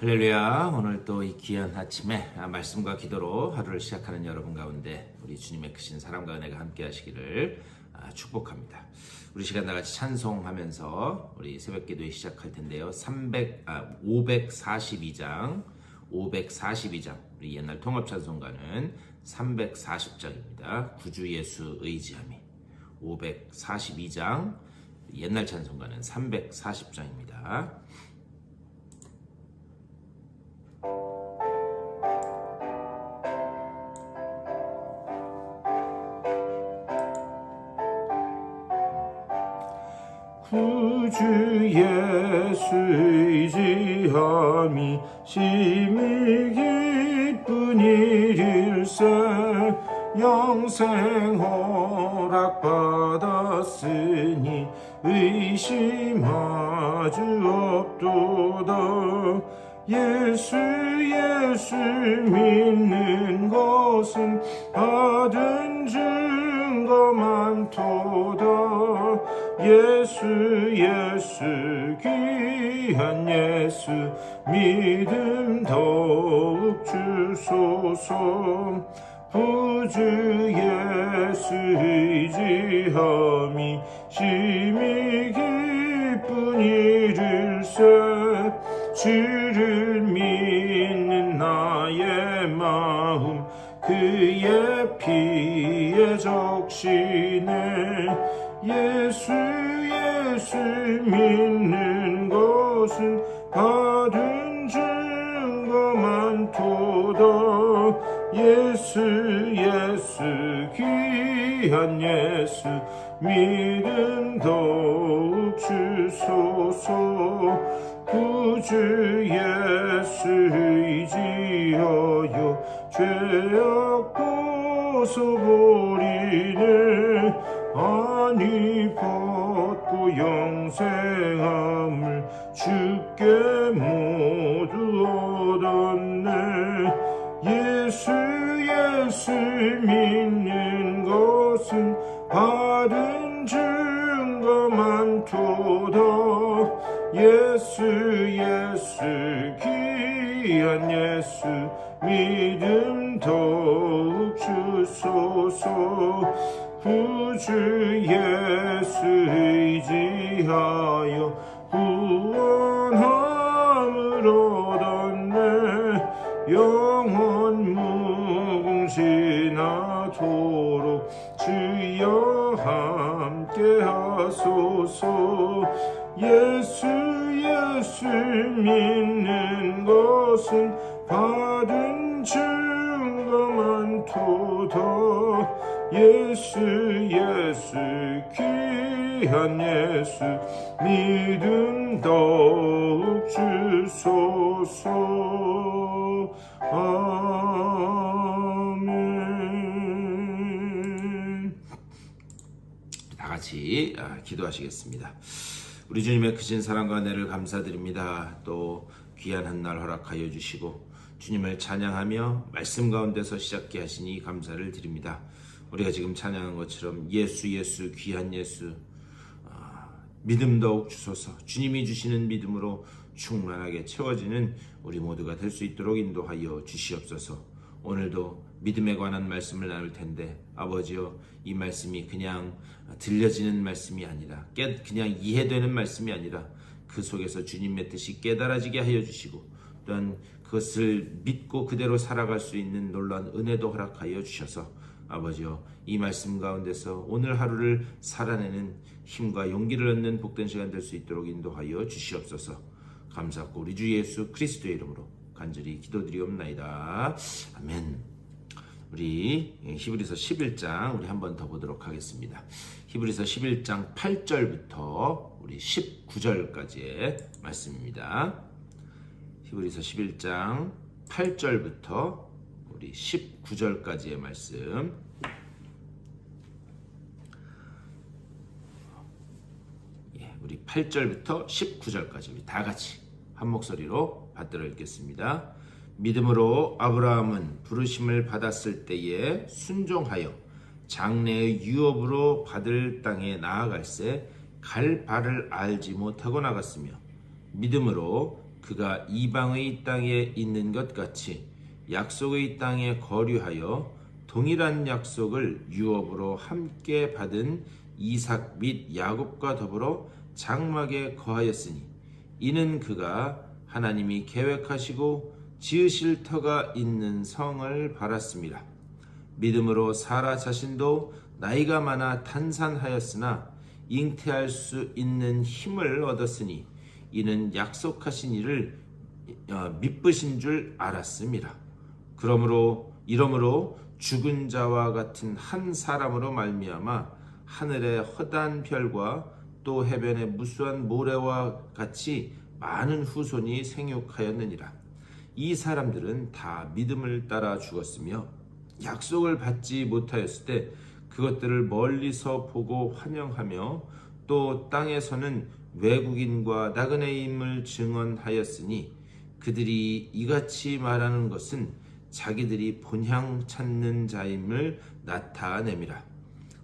할렐루야. 오늘 또 이 귀한 아침에 말씀과 기도로 하루를 시작하는 여러분 가운데 우리 주님의 크신 사랑과 은혜가 함께 하시기를 축복합니다. 우리 시간 나같이 찬송하면서 우리 새벽 기도에 시작할 텐데요. 542장 우리 옛날 통합 찬송가는 340장입니다. 구주 예수 의지함이. 542장 옛날 찬송가는 340장입니다. 구주 예수 의지함이 심히 기쁜 일일세. 영생 허락받았으니 의심하주 없도다. 예수 믿는 것은 받은 증거 많도다. 예수 귀한 예수 믿음 더욱 주소서. 구주 예수 의지함이 심히 기쁜 일일세. 주를 믿는 나의 마음 그의 피에 적시네. 예수 믿는 것은 받은 증거 많도다. 예수 귀한 예수 믿음 더욱 주소서. 구주 예수 의지하여 죄악 벗어버리네. 아니 벗고 영생함을 주께 모두 얻었네. 예수 믿는 것은 받은 증거 많도다. 예수 귀한 예수 믿음 더욱 주소서. 구주 예수 의지하여 구원함을 얻었네. 영원 무궁신하도록 주여 함께 하소서. 예수 믿는 것은 받은 증거 많도다. 예수 귀한 예수 믿음 더욱 주소서. 아멘. 다 같이 기도하시겠습니다. 우리 주님의 크신 사랑과 은혜를 감사드립니다. 또 귀한 한 날 허락하여 주시고 주님을 찬양하며 말씀 가운데서 시작케 하시니 감사를 드립니다. 우리가 지금 찬양한 것처럼 예수 귀한 예수 믿음 더욱 주소서. 주님이 주시는 믿음으로 충만하게 채워지는 우리 모두가 될 수 있도록 인도하여 주시옵소서. 오늘도 믿음에 관한 말씀을 나눌 텐데 아버지여, 이 말씀이 그냥 들려지는 말씀이 아니라 그냥 이해되는 말씀이 아니라 그 속에서 주님의 뜻이 깨달아지게 하여 주시고 또한 그것을 믿고 그대로 살아갈 수 있는 놀라운 은혜도 허락하여 주셔서 아버지여, 이 말씀 가운데서 오늘 하루를 살아내는 힘과 용기를 얻는 복된 시간 될 수 있도록 인도하여 주시옵소서. 감사하고 우리 주 예수 그리스도의 이름으로 간절히 기도드리옵나이다. 아멘. 우리 히브리서 11장 우리 한 번 더 보도록 하겠습니다. 히브리서 11장 8절부터 우리 19절까지의 말씀입니다. 히브리서 11장 8절부터 우리 19절까지의 말씀. 우리 8절부터 19절까지 우리 다 같이 한 목소리로 받들어 읽겠습니다. 믿음으로 아브라함은 부르심을 받았을 때에 순종하여 장래의 유업으로 받을 땅에 나아갈새 갈 바를 알지 못하고 나갔으며 믿음으로 그가 이방의 땅에 있는 것 같이 약속의 땅에 거류하여 동일한 약속을 유업으로 함께 받은 이삭 및 야곱과 더불어 장막에 거하였으니 이는 그가 하나님이 계획하시고 지으실 터가 있는 성을 바랐습니다. 믿음으로 사라 자신도 나이가 많아 탄산하였으나 잉태할 수 있는 힘을 얻었으니 이는 약속하신 이를 미쁘신 줄 알았습니다. 이러므로 죽은 자와 같은 한 사람으로 말미암아 하늘의 허다한 별과 또 해변의 무수한 모래와 같이 많은 후손이 생육하였느니라. 이 사람들은 다 믿음을 따라 죽었으며 약속을 받지 못하였을 때 그것들을 멀리서 보고 환영하며 또 땅에서는 외국인과 나그네임을 증언하였으니 그들이 이같이 말하는 것은 자기들이 본향 찾는 자임을 나타내미라.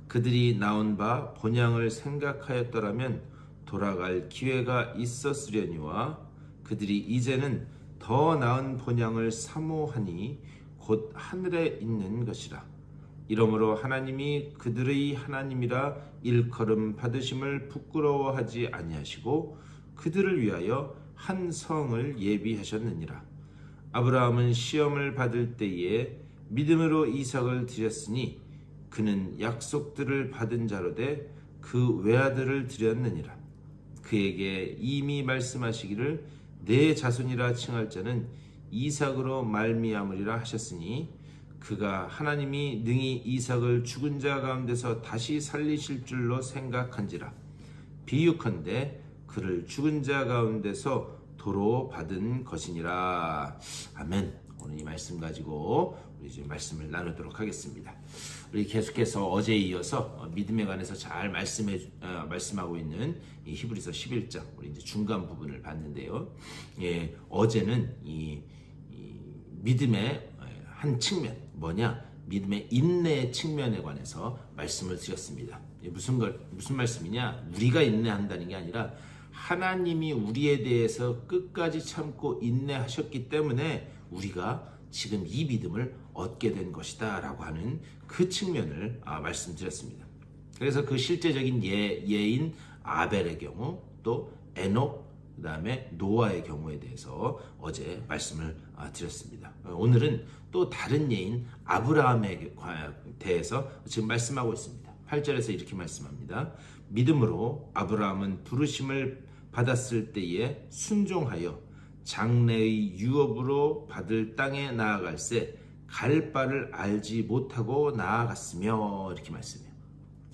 그들이 나온 바 본향을 생각하였더라면 돌아갈 기회가 있었으려니와 그들이 이제는 더 나은 본향을 사모하니 곧 하늘에 있는 것이라. 이러므로 하나님이 그들의 하나님이라 일컬음 받으심을 부끄러워하지 아니하시고 그들을 위하여 한 성을 예비하셨느니라. 아브라함은 시험을 받을 때에 믿음으로 이삭을 드렸으니 그는 약속들을 받은 자로되 그 외아들을 드렸느니라. 그에게 이미 말씀하시기를 내 자손이라 칭할 자는 이삭으로 말미암으리라 하셨으니 그가 하나님이 능히 이삭을 죽은 자 가운데서 다시 살리실 줄로 생각한지라. 비유컨대 그를 죽은 자 가운데서 도로 받은 것이니라. 아멘. 오늘 이 말씀 가지고 우리 이제 말씀을 나누도록 하겠습니다. 우리 계속해서 어제에 이어서 믿음에 관해서 잘 말씀하고 있는 이 히브리서 11장 우리 이제 중간 부분을 봤는데요. 예, 어제는 이 믿음의 한 측면 뭐냐? 믿음의 인내의 측면에 관해서 말씀을 드렸습니다. 무슨 말씀이냐? 우리가 인내한다는 게 아니라 하나님이 우리에 대해서 끝까지 참고 인내하셨기 때문에 우리가 지금 이 믿음을 얻게 된 것이다 라고 하는 그 측면을 말씀드렸습니다. 그래서 그 실제적인 예인 아벨의 경우 또 에녹 그 다음에 노아의 경우에 대해서 어제 말씀을 드렸습니다. 오늘은 또 다른 예인 아브라함에 대해서 지금 말씀하고 있습니다. 8절에서 이렇게 말씀합니다. 믿음으로 아브라함은 부르심을 받았을 때에 순종하여 장래의 유업으로 받을 땅에 나아갈새 갈 바를 알지 못하고 나아갔으며 이렇게 말씀해요.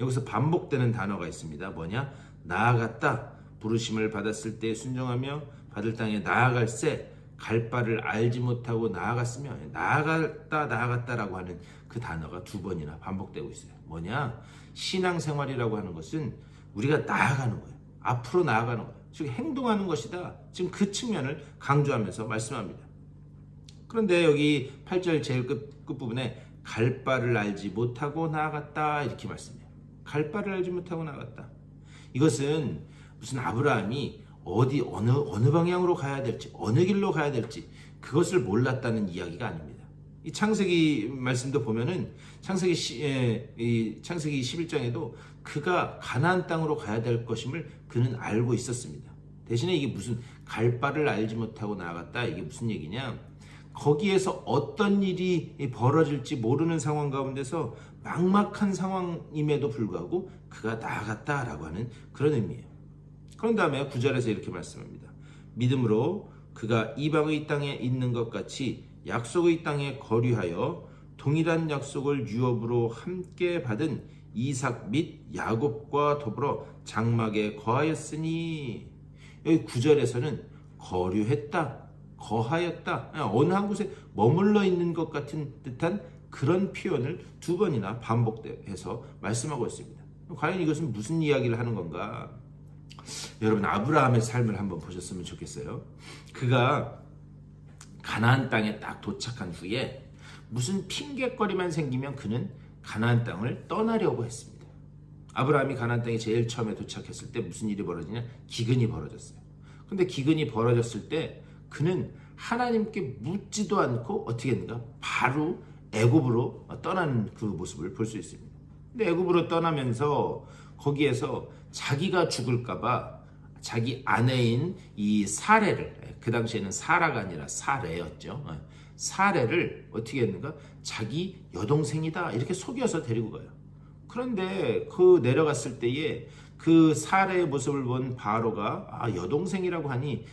여기서 반복되는 단어가 있습니다. 뭐냐? 나아갔다. 부르심을 받았을 때 순종하며 받을 땅에 나아갈새 갈 바를 알지 못하고 나아갔으며 나아갔다라고 하는 그 단어가 두 번이나 반복되고 있어요. 뭐냐? 신앙생활이라고 하는 것은 우리가 나아가는 거예요. 앞으로 나아가는 거예요. 즉 행동하는 것이다. 지금 그 측면을 강조하면서 말씀합니다. 그런데 여기 8절 제일 끝부분에 갈 바를 알지 못하고 나아갔다 이렇게 말씀해요. 갈 바를 알지 못하고 나아갔다. 이것은 무슨 아브라함이 어느 방향으로 가야 될지 어느 길로 가야 될지 그것을 몰랐다는 이야기가 아닙니다. 이 창세기 말씀도 보면은 창세기 11장에도 그가 가나안 땅으로 가야 될 것임을 그는 알고 있었습니다. 대신에 이게 무슨 갈 바를 알지 못하고 나아갔다 이게 무슨 얘기냐? 거기에서 어떤 일이 벌어질지 모르는 상황 가운데서 막막한 상황임에도 불구하고 그가 나아갔다라고 하는 그런 의미예요. 그런 다음에 9절에서 이렇게 말씀합니다. 믿음으로 그가 이방의 땅에 있는 것 같이 약속의 땅에 거류하여 동일한 약속을 유업으로 함께 받은 이삭 및 야곱과 더불어 장막에 거하였으니 여기 9절에서는 거류했다, 거하였다, 어느 한 곳에 머물러 있는 것 같은 듯한 그런 표현을 두 번이나 반복해서 말씀하고 있습니다. 과연 이것은 무슨 이야기를 하는 건가? 여러분 아브라함의 삶을 한번 보셨으면 좋겠어요. 그가 가나안 땅에 딱 도착한 후에 무슨 핑계거리만 생기면 그는 가나안 땅을 떠나려고 했습니다. 아브라함이 가나안 땅에 제일 처음에 도착했을 때 무슨 일이 벌어지냐? 기근이 벌어졌어요. 근데 기근이 벌어졌을 때 그는 하나님께 묻지도 않고 어떻게 했는가? 바로 애굽으로 떠나는 그 모습을 볼 수 있습니다. 근데 애굽으로 떠나면서 거기에서 자기가 죽을까봐 자기 아내인 이 사레를, 그 당시에는 사라가 아니라 사레였죠. 사레를 어떻게 했는가? 자기 여동생이다 이렇게 속여서 데리고 가요. 그런데 그 내려갔을 때에 그 사레의 모습을 본 바로가 여동생이라고 하니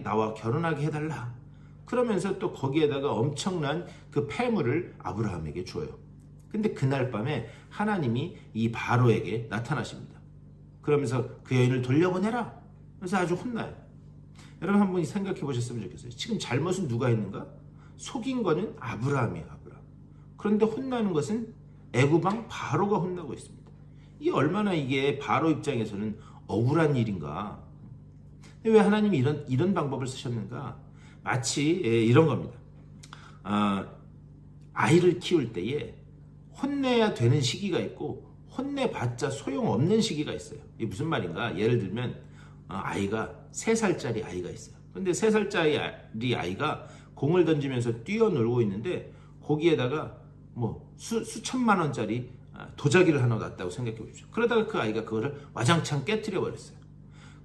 나와 결혼하게 해달라. 그러면서 또 거기에다가 엄청난 그 폐물을 아브라함에게 줘요. 근데 그날 밤에 하나님이 이 바로에게 나타나십니다. 그러면서 그 여인을 돌려보내라. 그래서 아주 혼나요. 여러분 한번 생각해 보셨으면 좋겠어요. 지금 잘못은 누가 했는가? 속인 거는 아브라함이에요. 아브라함. 그런데 혼나는 것은 애굽왕 바로가 혼나고 있습니다. 이게 얼마나 이게 바로 입장에서는 억울한 일인가. 왜 하나님이 이런 방법을 쓰셨는가? 마치 이런 겁니다. 아이를 키울 때에 혼내야 되는 시기가 있고 혼내봤자 소용없는 시기가 있어요. 이게 무슨 말인가? 예를 들면 아이가 3살짜리 아이가 있어요. 근데 3살짜리 아이가 공을 던지면서 뛰어놀고 있는데 거기에다가 뭐 수천만 원짜리 도자기를 하나 놨다고 생각해 보십시오. 그러다가 그 아이가 그거를 와장창 깨트려 버렸어요.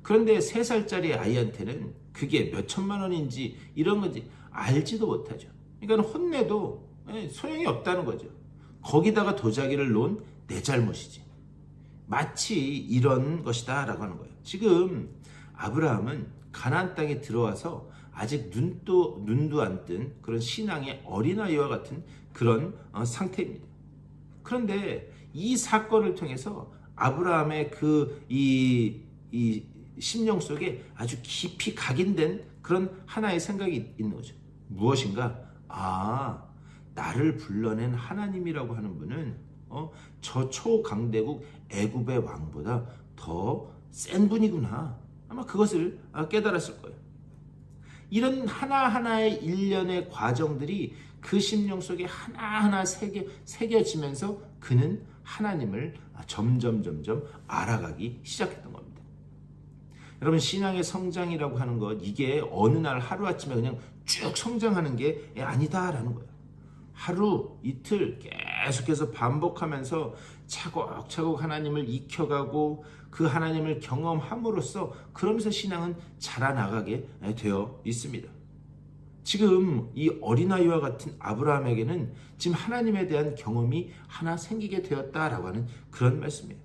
그런데 3살짜리 아이한테는 그게 몇 천만 원인지 이런 건지 알지도 못하죠. 그러니까 혼내도 소용이 없다는 거죠. 거기다가 도자기를 놓은 내 잘못이지. 마치 이런 것이다 라고 하는 거예요. 지금 아브라함은 가나안 땅에 들어와서 아직 눈도 안 뜬 그런 신앙의 어린아이와 같은 그런 상태입니다. 그런데 이 사건을 통해서 아브라함의 이 심령 속에 아주 깊이 각인된 그런 하나의 생각이 있는 거죠. 무엇인가? 나를 불러낸 하나님이라고 하는 분은 저 초강대국 애굽의 왕보다 더 센 분이구나. 아마 그것을 깨달았을 거예요. 이런 하나하나의 일련의 과정들이 그 심령 속에 하나하나 새겨지면서 그는 하나님을 점점 알아가기 시작했던 겁니다. 여러분 신앙의 성장이라고 하는 것 이게 어느 날 하루아침에 그냥 쭉 성장하는 게 아니다라는 거예요. 하루 이틀 계속해서 반복하면서 차곡차곡 하나님을 익혀가고 그 하나님을 경험함으로써 그러면서 신앙은 자라나가게 되어 있습니다. 지금 이 어린아이와 같은 아브라함에게는 지금 하나님에 대한 경험이 하나 생기게 되었다라고 하는 그런 말씀이에요.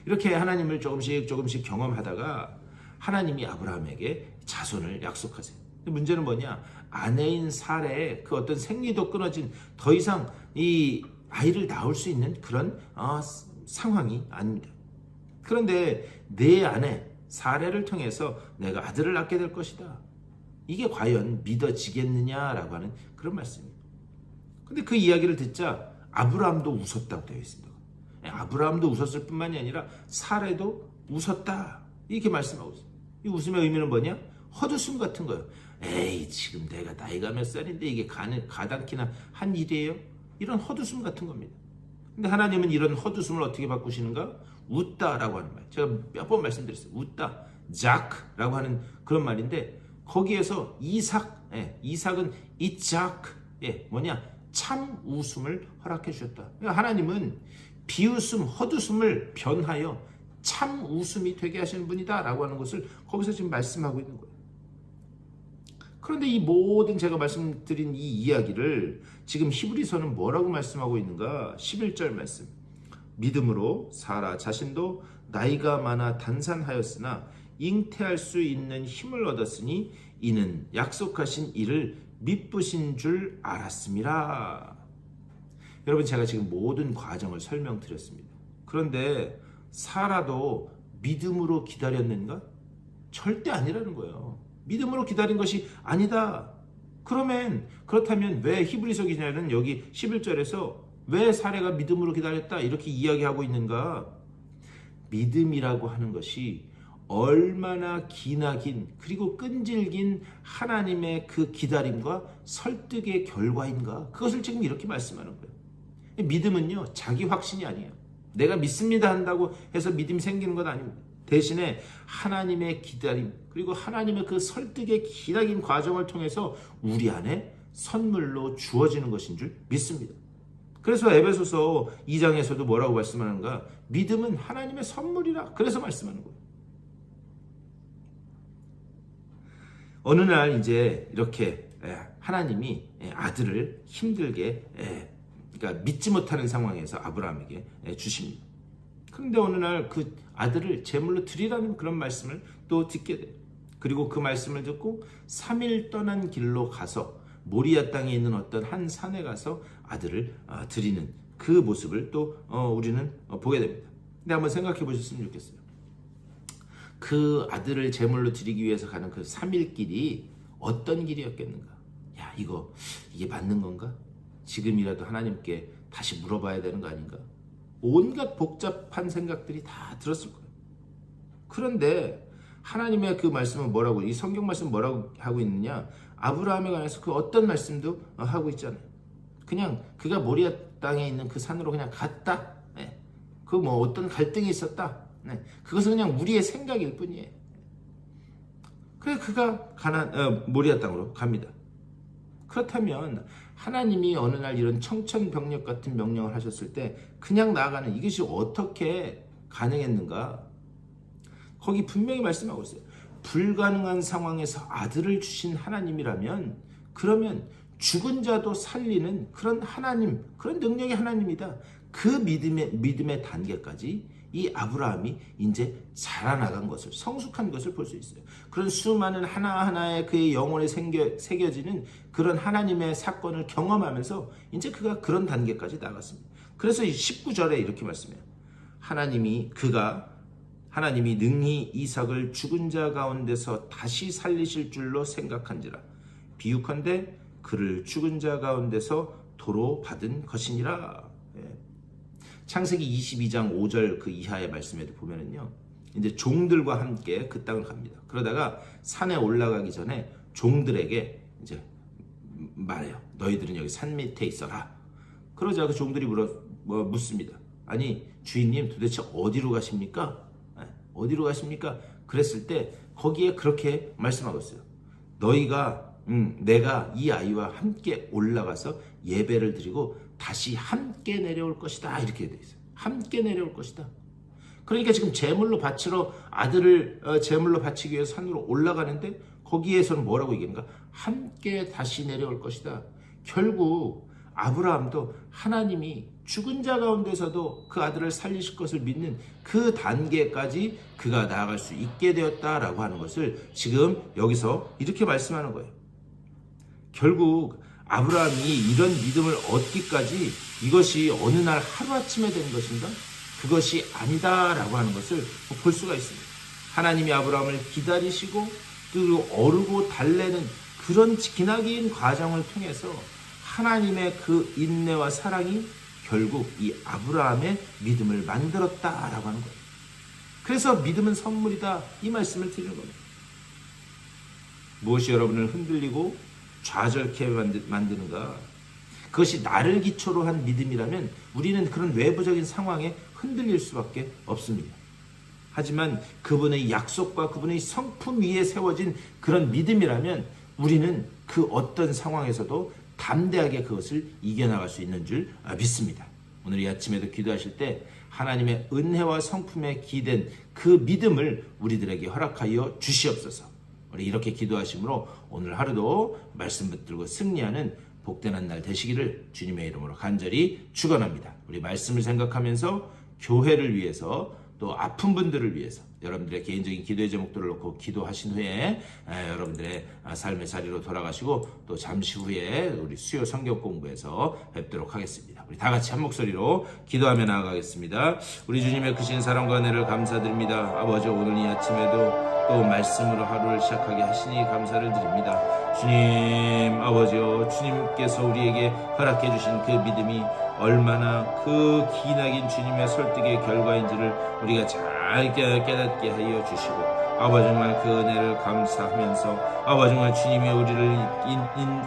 이렇게 하나님을 조금씩 경험하다가 하나님이 아브라함에게 자손을 약속하세요. 문제는 뭐냐? 아내인 사레의 그 어떤 생리도 끊어진 더 이상 이 아이를 낳을 수 있는 그런 상황이 아닙니다. 그런데 내 아내 사레를 통해서 내가 아들을 낳게 될 것이다. 이게 과연 믿어지겠느냐라고 하는 그런 말씀입니다. 근데 그 이야기를 듣자 아브라함도 웃었다고 되어 있습니다. 아브라함도 웃었을 뿐만이 아니라 사레도 웃었다. 이렇게 말씀하고 있어요. 이 웃음의 의미는 뭐냐? 헛웃음 같은 거예요. 에이 지금 내가 나이가 몇 살인데 이게 가당키나 한 일이에요? 이런 헛웃음 같은 겁니다. 근데 하나님은 이런 헛웃음을 어떻게 바꾸시는가? 웃다라고 하는 말. 제가 몇 번 말씀드렸어요. 웃다. 자크라고 하는 그런 말인데 거기에서 이삭은 이자크 뭐냐? 참 웃음을 허락해 주셨다. 그러니까 하나님은 비웃음, 헛웃음을 변하여 참 웃음이 되게 하시는 분이다 라고 하는 것을 거기서 지금 말씀하고 있는 거예요. 그런데 이 모든 제가 말씀드린 이 이야기를 지금 히브리서는 뭐라고 말씀하고 있는가? 11절 말씀. 믿음으로 사라 자신도 나이가 많아 단산하였으나 잉태할 수 있는 힘을 얻었으니 이는 약속하신 이를 미쁘신 줄 알았음이라. 여러분 제가 지금 모든 과정을 설명드렸습니다. 그런데 사라도 믿음으로 기다렸는가? 절대 아니라는 거예요. 믿음으로 기다린 것이 아니다. 그렇다면 왜 히브리서 기자는 여기 11절에서 왜 사례가 믿음으로 기다렸다 이렇게 이야기하고 있는가? 믿음이라고 하는 것이 얼마나 기나 긴 그리고 끈질긴 하나님의 그 기다림과 설득의 결과인가? 그것을 지금 이렇게 말씀하는 거예요. 믿음은요 자기 확신이 아니에요. 내가 믿습니다 한다고 해서 믿음이 생기는 것 아닙니다. 대신에 하나님의 기다림 그리고 하나님의 그 설득의 기나긴 과정을 통해서 우리 안에 선물로 주어지는 것인 줄 믿습니다. 그래서 에베소서 2장에서도 뭐라고 말씀하는가? 믿음은 하나님의 선물이라 그래서 말씀하는 거예요. 어느 날 이제 이렇게 하나님이 아들을 힘들게 그러니까 믿지 못하는 상황에서 아브라함에게 주십니다. 그런데 어느 날 그 아들을 제물로 드리라는 그런 말씀을 또 듣게 돼요. 그리고 그 말씀을 듣고 3일 떠난 길로 가서 모리아 땅에 있는 어떤 한 산에 가서 아들을 드리는 그 모습을 또 우리는 보게 됩니다. 근데 한번 생각해 보셨으면 좋겠어요. 그 아들을 제물로 드리기 위해서 가는 그 3일 길이 어떤 길이었겠는가? 야, 이게 맞는 건가? 지금이라도 하나님께 다시 물어봐야 되는 거 아닌가? 온갖 복잡한 생각들이 다 들었을 거예요. 그런데 하나님의 그 말씀은 뭐라고, 이 성경 말씀 뭐라고 하고 있느냐? 아브라함에 관해서 그 어떤 말씀도 하고 있잖아요. 그냥 그가 모리아 땅에 있는 그 산으로 그냥 갔다. 그 뭐 어떤 갈등이 있었다. 그것은 그냥 우리의 생각일 뿐이에요. 그래서 그가 모리아 땅으로 갑니다. 그렇다면 하나님이 어느 날 이런 청천벽력 같은 명령을 하셨을 때 그냥 나아가는 이것이 어떻게 가능했는가? 거기 분명히 말씀하고 있어요. 불가능한 상황에서 아들을 주신 하나님이라면 그러면 죽은 자도 살리는 그런 하나님, 그런 능력의 하나님이다. 그 믿음의 단계까지 이 아브라함이 이제 자라나간 것을, 성숙한 것을 볼 수 있어요. 그런 수많은 하나하나의 그의 영혼에 새겨지는 그런 하나님의 사건을 경험하면서 이제 그가 그런 단계까지 나갔습니다. 그래서 19절에 이렇게 말씀해요. 하나님이 능히 이삭을 죽은 자 가운데서 다시 살리실 줄로 생각한지라. 비유컨대 그를 죽은 자 가운데서 도로 받은 것이니라. 창세기 22장 5절 그 이하의 말씀에도 보면은요, 이제 종들과 함께 그 땅을 갑니다. 그러다가 산에 올라가기 전에 종들에게 이제 말해요. 너희들은 여기 산 밑에 있어라. 그러자 그 종들이 묻습니다. 아니 주인님 도대체 어디로 가십니까? 어디로 가십니까? 그랬을 때 거기에 그렇게 말씀하고 있어요. 내가 이 아이와 함께 올라가서 예배를 드리고 다시 함께 내려올 것이다. 이렇게 되어 있어요. 함께 내려올 것이다. 그러니까 지금 제물로 바치러 아들을 제물로 바치기 위해서 산으로 올라가는데 거기에서는 뭐라고 얘기하는가? 함께 다시 내려올 것이다. 결국 아브라함도 하나님이 죽은 자 가운데서도 그 아들을 살리실 것을 믿는 그 단계까지 그가 나아갈 수 있게 되었다라고 하는 것을 지금 여기서 이렇게 말씀하는 거예요. 결국 아브라함이 이런 믿음을 얻기까지 이것이 어느 날 하루아침에 된 것인가? 그것이 아니다라고 하는 것을 볼 수가 있습니다. 하나님이 아브라함을 기다리시고 그리고 어르고 달래는 그런 기나긴 과정을 통해서 하나님의 그 인내와 사랑이 결국 이 아브라함의 믿음을 만들었다라고 하는 거예요. 그래서 믿음은 선물이다, 이 말씀을 드리는 겁니다. 무엇이 여러분을 흔들리고 좌절케 만드는가? 그것이 나를 기초로 한 믿음이라면 우리는 그런 외부적인 상황에 흔들릴 수밖에 없습니다. 하지만 그분의 약속과 그분의 성품 위에 세워진 그런 믿음이라면 우리는 그 어떤 상황에서도 담대하게 그것을 이겨나갈 수 있는 줄 믿습니다. 오늘 이 아침에도 기도하실 때 하나님의 은혜와 성품에 기댄 그 믿음을 우리들에게 허락하여 주시옵소서. 우리 이렇게 기도하심으로 오늘 하루도 말씀 붙들고 승리하는 복된 한 날 되시기를 주님의 이름으로 간절히 축원합니다. 우리 말씀을 생각하면서 교회를 위해서 또 아픈 분들을 위해서 여러분들의 개인적인 기도의 제목들을 놓고 기도하신 후에 여러분들의 삶의 자리로 돌아가시고 또 잠시 후에 우리 수요 성경 공부에서 뵙도록 하겠습니다. 우리 다 같이 한 목소리로 기도하며 나아가겠습니다. 우리 주님의 크신 사랑과 은혜를 감사드립니다. 아버지, 오늘 이 아침에도 또 말씀으로 하루를 시작하게 하시니 감사를 드립니다. 주님, 아버지요, 주님께서 우리에게 허락해 주신 그 믿음이 얼마나 그 기나긴 주님의 설득의 결과인지를 우리가 잘 깨닫게 하여 주시고 아버지 정말 그 은혜를 감사하면서 아버지 정말 주님이 우리를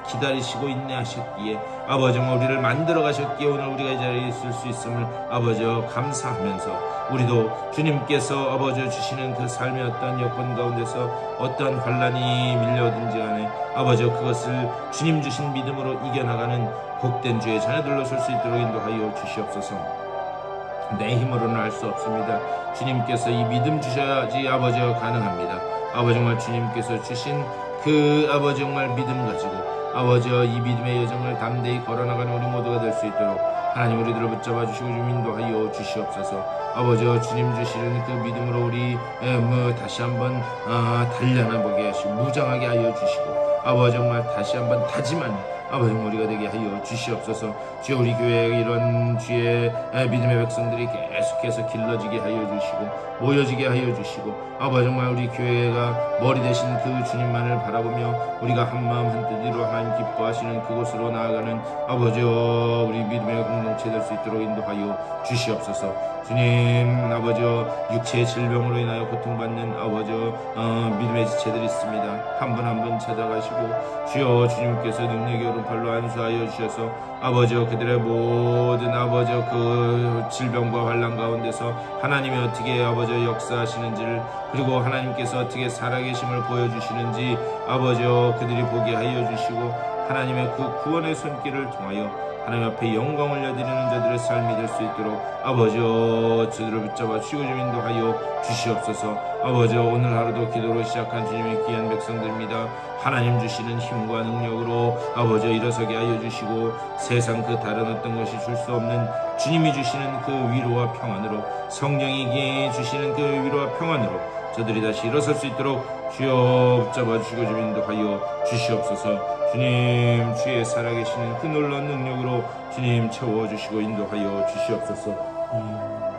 기다리시고 인내하셨기에 아버지 정말 우리를 만들어 가셨기에 오늘 우리가 이 자리에 있을 수 있음을 아버지 감사하면서 우리도 주님께서 아버지 주시는 그 삶의 어떤 여건 가운데서 어떠한 환난이 밀려오든지 간에 아버지 그것을 주님 주신 믿음으로 이겨나가는 복된 주의 자녀들로 설 수 있도록 인도하여 주시옵소서. 내 힘으로는 할 수 없습니다. 주님께서 이 믿음 주셔야지 아버지가 가능합니다. 아버지 정말 주님께서 주신 그 아버지 정말 믿음 가지고 아버지와 이 믿음의 여정을 담대히 걸어나가는 우리 모두가 될 수 있도록 하나님 우리들을 붙잡아 주시고 좀 인도하여 주시옵소서. 아버지와 주님 주시는 그 믿음으로 우리 다시 한번 단련해 보게 하시고 무장하게 하여 주시고 아버지 정말 다시 한번 다짐하는 아버지 우리가 되게 하여 주시옵소서. 주여 우리 교회에 이런 주의 믿음의 백성들이 계속해서 길러지게 하여 주시고 모여지게 하여 주시고 아버지 정말 우리 교회가 머리 대신 그 주님만을 바라보며 우리가 한마음 한뜻으로 하나님 기뻐하시는 그곳으로 나아가는 아버지여 우리 믿음의 공동체 될 수 있도록 인도하여 주시옵소서. 주님 아버지여 육체의 질병으로 인하여 고통받는 아버지여 믿음의 지체들이 있습니다. 한 분 한 분 찾아가시고 주여 주님께서 능력의 오른팔로 안수하여 주셔서 아버지여 그들의 모든 아버지여 그 질병과 환난 가운데서 하나님이 어떻게 아버지여 역사하시는지를 그리고 하나님께서 어떻게 살아계심을 보여주시는지 아버지여 그들이 보게 하여 주시고 하나님의 그 구원의 손길을 통하여 하나님 앞에 영광을 올려드리는 자들의 삶이 될 수 있도록 아버지여 저들을 붙잡아 주시고 좀 인도하여 주시옵소서. 아버지여 오늘 하루도 기도로 시작한 주님의 귀한 백성들입니다. 하나님 주시는 힘과 능력으로 아버지여 일어서게 하여 주시고 세상 그 다른 어떤 것이 줄 수 없는 주님이 주시는 그 위로와 평안으로 성령이 주시는 그 위로와 평안으로 저들이 다시 일어설 수 있도록 주여 붙잡아 주시고 좀 인도하여 주시옵소서. 주님 주의 살아계시는 그 놀라운 능력으로 주님 채워주시고 인도하여 주시옵소서.